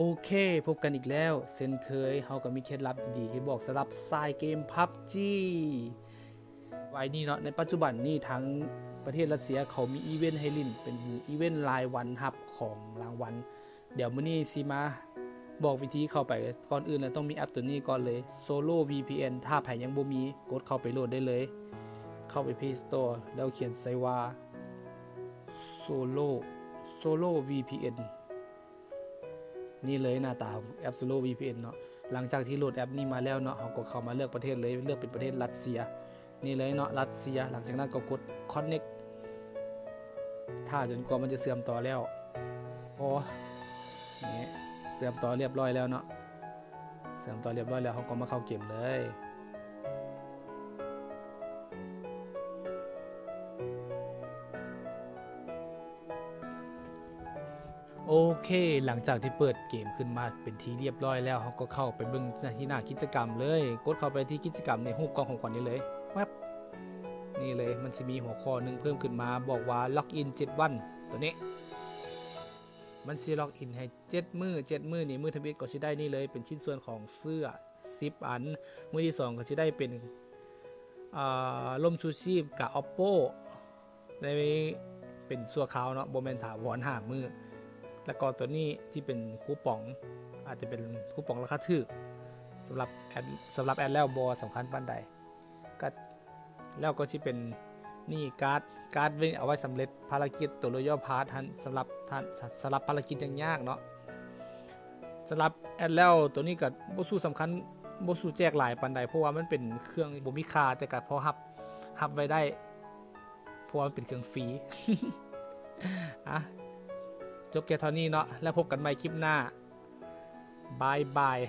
โอเคพบกันอีกแล้วเช่นเคยเฮาก็มีเคล็ดลับดีๆที่บอกสำหรับสายเกม PUBG ไว้นี่เนาะในปัจจุบันนี่ทั้งประเทศรัสเซียเขามีอีเวนต์ให้ลินเป็นอีเวนต์รายวันรับของรางวัลเดี๋ยวมื้อนี้สิมาบอกวิธีเข้าไปก่อนอื่นแล้วต้องมีแอปตัวนี้ก่อนเลย Solo VPN ถ้าใครยังบ่มีกดเข้าไปโหลดได้เลยเข้าไป Play Store แล้วเขียนใส่ว่า Solo VPNนี่เลยหน้าตาแอป Solo VPN เนาะหลังจากที่โหลดแอปนี้มาแล้วเนาะเราก็เข้ามาเลือกประเทศเลยเลือกเป็นประเทศรัสเซียนี่เลยเนาะรัสเซียหลังจากนั้นก็กด Connect ถ้าจนกว่ามันจะเสื่อมต่อแล้วพอนี่เสื่อมต่อเรียบร้อยแล้วเนาะเสื่อมต่อเรียบร้อยแล้วเขาก็มาเข้าเกมเลยโอเคหลังจากที่เปิดเกมขึ้นมาเป็นที่เรียบร้อยแล้วเขาก็เข้าไปเบิ่งที่หน้ากิจกรรมเลยกดเข้าไปที่กิจกรรมในรูปกล่องของขวัญนี้เลยปั๊บนี่เลยมันจะมีหัวข้อนึงเพิ่มขึ้นมาบอกว่าล็อกอิน7วันตัวนี้มันสิล็อกอินให้7มื้อนี่มื้อทวิตก็สิได้นี่เลยเป็นชิ้นส่วนของเสื้อ10อันมื้อที่2ก็สิได้เป็นล่มชูชีพกับ Oppo ในเป็นชั่วคราวเนาะบ่แม่นถาวร5มื้อแล้วก็ตัวนี้ที่เป็นคูปองอาจจะเป็นคูปองราคาถูกสำหรับแอดแล้วบ่สำคัญปานใดก็แล้วก็ที่เป็นนี่การ์ดเอาไว้สำเร็จภารกิจตัวรอยัลพาร์ทสำหรับภารกิจยากๆเนาะสำหรับแอดแล้วตัวนี้ก็บ่สู้สำคัญบ่สู้แจกหลายปานใดเพราะว่ามันเป็นเครื่องบ่มีค่าแต่ก็พอรับไว้ได้เพราะว่ามันเป็นเครื่องฟรี อะจบแค่เท่านี้เนาะแล้วพบกันใหม่คลิปหน้าบาย